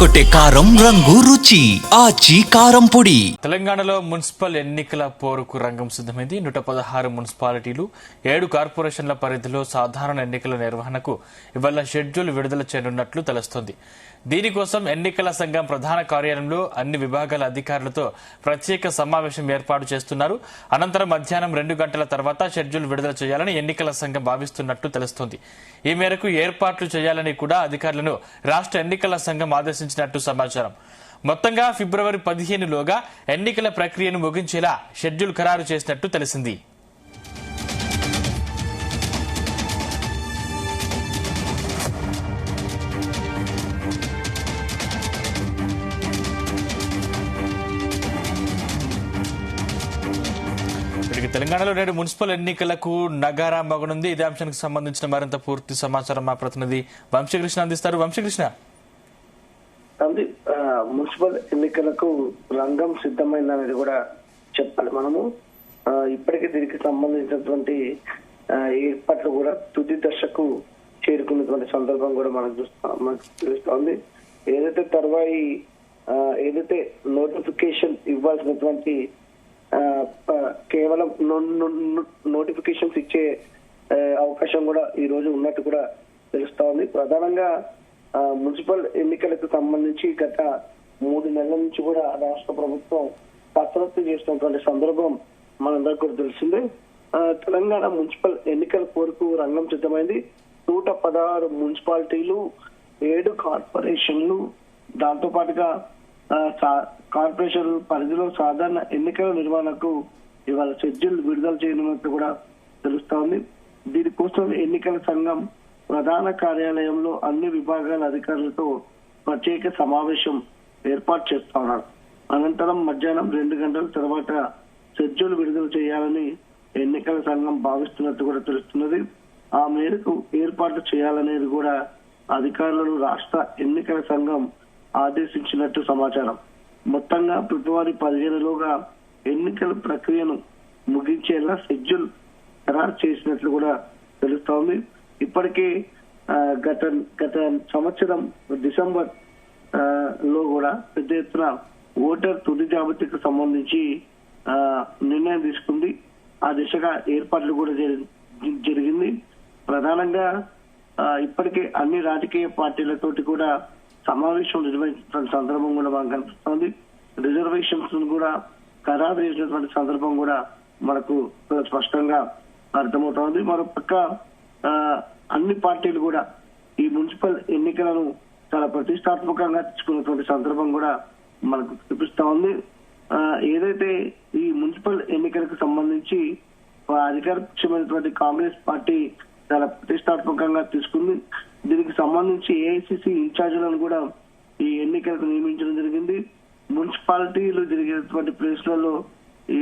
కొట్టే కారం రంగు రుచి ఆచి కారం పొడి. తెలంగాణలో మున్సిపల్ ఎన్నికల పోరుకు రంగం సిద్ధమైంది. 116 మున్సిపాలిటీలు 7 కార్పొరేషన్ల పరిధిలో సాధారణ ఎన్నికల నిర్వహణకు ఇవాళ షెడ్యూల్ విడుదల చేయనున్నట్లు తెలుస్తోంది. దీనికోసం ఎన్నికల సంఘం ప్రధాన కార్యాలయంలో అన్ని విభాగాల అధికారులతో ప్రత్యేక సమావేశం ఏర్పాటు చేస్తున్నారు. అనంతరం మధ్యాహ్నం 2 గంటల తర్వాత షెడ్యూల్ విడుదల చేయాలని ఎన్నికల సంఘం భావిస్తున్నట్లు తెలుస్తోంది. ఈ మేరకు ఏర్పాట్లు చేయాలని కూడా అధికారులను రాష్ట్ర ఎన్నికల సంఘం ఆదేశించినట్టు సమాచారం. మొత్తంగా ఫిబ్రవరి 15లోగా ఎన్నికల ప్రక్రియను ముగించేలా షెడ్యూల్ ఖరారు చేసినట్టు తెలిసింది. తెలంగాణలో నేడు మున్సిపల్ ఎన్నికలకు నగారా మోగనుంది. ఇదే అంశానికి సంబంధించిన మరింత పూర్తి సమాచారం మా ప్రతినిధి వంశీకృష్ణ అందిస్తారు. వంశీకృష్ణ, మున్సిపల్ ఎన్నికలకు రంగం సిద్ధమైందనేది కూడా చెప్పాలి. మనము ఇప్పటికే దీనికి సంబంధించినటువంటి ఏర్పాట్లు కూడా తుది దశకు చేరుకున్నటువంటి సందర్భం కూడా మనకు తెలుస్తోంది. ఏదైతే నోటిఫికేషన్ ఇవ్వాల్సినటువంటి కేవలం నోటిఫికేషన్స్ ఇచ్చే అవకాశం కూడా ఈ రోజు ఉన్నట్టు కూడా తెలుస్తా ఉంది. ప్రధానంగా మున్సిపల్ ఎన్నికలకు సంబంధించి గత 3 నెలల నుంచి కూడా రాష్ట్ర ప్రభుత్వం కసరత్తు చేస్తున్నటువంటి సందర్భం మనందరికీ కూడా తెలిసిందే. తెలంగాణ మున్సిపల్ ఎన్నికల పోరుకు రంగం సిద్ధమైంది. 116 మున్సిపాలిటీలు, 7 కార్పొరేషన్లు, దాంతో పాటుగా కార్పొరేషన్ పరిధిలో సాధారణ ఎన్నికల నిర్వహణకు ఇవాళ షెడ్యూల్ విడుదల చేయనున్నట్టు కూడా తెలుస్తా ఉంది. దీనికోసం ఎన్నికల సంఘం ప్రధాన కార్యాలయంలో అన్ని విభాగాల అధికారులతో ప్రత్యేక సమావేశం ఏర్పాటు చేస్తా ఉన్నారు. అనంతరం మధ్యాహ్నం 2 గంటల తర్వాత షెడ్యూల్ విడుదల చేయాలని ఎన్నికల సంఘం భావిస్తున్నట్టు కూడా తెలుస్తున్నది. ఆ మేరకు ఏర్పాటు చేయాలనేది కూడా అధికారులను రాష్ట్ర ఎన్నికల సంఘం ఆదేశించినట్టు సమాచారం. మొత్తంగా ఫిబ్రవరి 15లోగా ఎన్నికల ప్రక్రియను ముగించేలా షెడ్యూల్ ఖరారు చేసినట్లు కూడా తెలుస్తోంది. ఇప్పటికే గత సంవత్సరం డిసెంబర్ లో కూడా పెద్ద ఎత్తున ఓటర్ తుది జాబితాకు సంబంధించి నిర్ణయం తీసుకుంది. ఆ దిశగా ఏర్పాట్లు కూడా జరిగింది. ప్రధానంగా ఇప్పటికే అన్ని రాజకీయ పార్టీలతోటి కూడా సమావేశం నిర్వహించిన సందర్భం కూడా మనకు కనిపిస్తోంది. రిజర్వేషన్స్ కూడా ఖరారు చేసినటువంటి సందర్భం కూడా మనకు స్పష్టంగా అర్థమవుతోంది. మరోపక్క అన్ని పార్టీలు కూడా ఈ మున్సిపల్ ఎన్నికలను చాలా ప్రతిష్టాత్మకంగా తీసుకున్నటువంటి సందర్భం కూడా మనకు చూపిస్తా ఉంది. ఏదైతే ఈ మున్సిపల్ ఎన్నికలకు సంబంధించి అధికార పక్షమైనటువంటి కాంగ్రెస్ పార్టీ చాలా ప్రతిష్టాత్మకంగా తీసుకుంది. దీనికి సంబంధించి ఏఐసిసి ఇన్ఛార్జీలను కూడా ఈ ఎన్నికలకు నియమించడం జరిగింది. మున్సిపాలిటీలు జరిగేటువంటి ప్లేస్లలో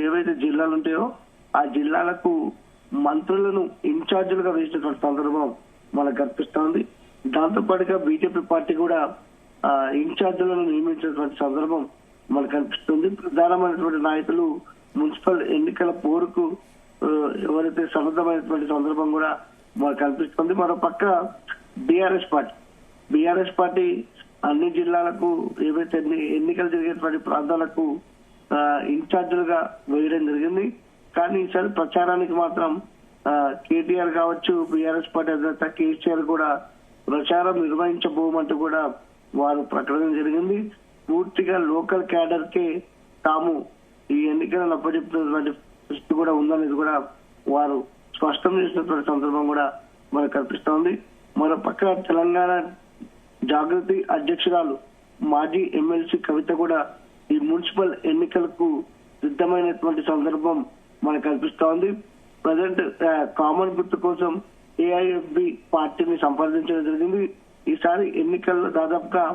ఏవైతే జిల్లాలు ఉంటాయో ఆ జిల్లాలకు మంత్రులను ఇన్ఛార్జీలుగా వేసినటువంటి సందర్భం మనకు కనిపిస్తోంది. దాంతో పాటుగా బీజేపీ పార్టీ కూడా ఇన్ఛార్జీలను నియమించినటువంటి సందర్భం మనకు కనిపిస్తుంది. ప్రధానమైనటువంటి నాయకులు మున్సిపల్ ఎన్నికల పోరుకు ఎవరైతే సన్నద్ధమైనటువంటి సందర్భం కూడా మనకు కనిపిస్తుంది. మరో పక్క బీఆర్ఎస్ పార్టీ అన్ని జిల్లాలకు ఏవైతే ఎన్నికలు జరిగేటువంటి ప్రాంతాలకు ఇన్ఛార్జీలుగా వేయడం జరిగింది. కానీ ఈసారి ప్రచారానికి మాత్రం కేటీఆర్ కావచ్చు, బీఆర్ఎస్ పార్టీ అధినేత కేసీఆర్ కూడా ప్రచారం నిర్వహించబోమంటూ కూడా వారు ప్రకటన జరిగింది. పూర్తిగా లోకల్ క్యాడర్ కే తాము ఈ ఎన్నికలను అప్పచెప్తున్నటువంటి పరిస్థితి కూడా ఉందనేది కూడా వారు స్పష్టం చేసినటువంటి సందర్భం కూడా మనకు కనిపిస్తోంది. మరో పక్క తెలంగాణ జాగృతి అధ్యక్షురాలు మాజీ ఎమ్మెల్సీ కవిత కూడా ఈ మున్సిపల్ ఎన్నికలకు సిద్ధమైనటువంటి సందర్భం మనకు కనిపిస్తోంది. ప్రజెంట్ కామన్ గుర్తు కోసం ఏఐఎఫ్బి పార్టీని సంప్రదించడం జరిగింది. ఈసారి ఎన్నికల్లో దాదాపుగా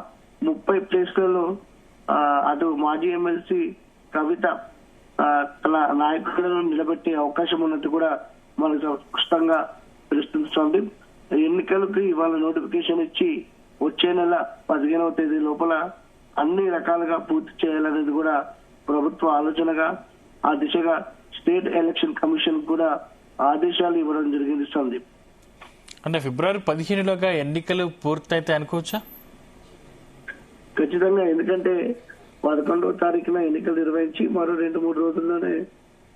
30 ప్లేస్లలో అటు మాజీ ఎమ్మెల్సీ కవిత తన నాయకులను నిలబెట్టే అవకాశం ఉన్నట్టు కూడా మనకు స్పష్టంగా తెలుస్తుంది. ఎన్నికలకు ఇవాళ నోటిఫికేషన్ ఇచ్చి వచ్చే నెల 15వ తేదీ లోపల అన్ని రకాలుగా పూర్తి చేయాలనేది కూడా ప్రభుత్వ ఆలోచనగా ఆ దిశగా స్టేట్ ఎలక్షన్ కమిషన్ కూడా ఆదేశాలు ఇవ్వడం జరిగింది. సందీప్, అంటే ఫిబ్రవరి 15లోగా ఎన్నికలు పూర్తయితే అనుకోవచ్చా? ఖచ్చితంగా. ఎందుకంటే 11వ తారీఖున ఎన్నికలు నిర్వహించి మరో 2-3 రోజుల్లోనే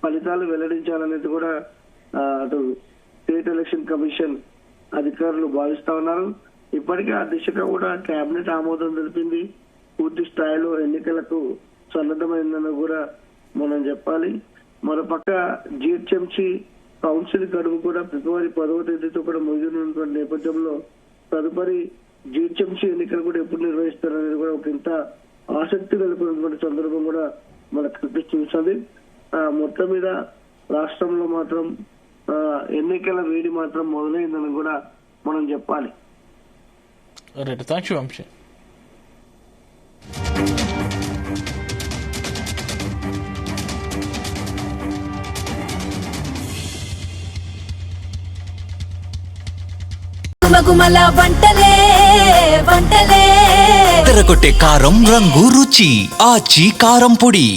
ఫలితాలు వెల్లడించాలనేది కూడా అటు స్టేట్ ఎలక్షన్ కమిషన్ అధికారులు భావిస్తా ఉన్నారు. ఇప్పటికే ఆ దిశగా కూడా కేబినెట్ ఆమోదం తెలిపింది. పూర్తి స్థాయిలో ఎన్నికలకు సన్నద్ధమైందని కూడా మనం చెప్పాలి. మరోపక్క జిహెచ్ఎంసీ కౌన్సిల్ గడువు కూడా ఫిబ్రవరి 10వ తేదీతో కూడా ముగిసినటువంటి నేపథ్యంలో తదుపరి జిహెచ్ఎంసీ ఎన్నికలు కూడా ఎప్పుడు నిర్వహిస్తారనేది కూడా ఒక ఇంత ఆసక్తి నెలకొన్నటువంటి సందర్భం కూడా మనకు కనిపిస్తుంది. మొత్తం మీద రాష్ట్రంలో మాత్రం ఎన్నికల వేడి మాత్రం మొదలైందని కూడా మనం చెప్పాలి. Right, thank you Vamshi. గుమగుమల వంటలే వంటలే తెరకొట్టే కారం రంగు రుచి ఆచి కారం పొడి.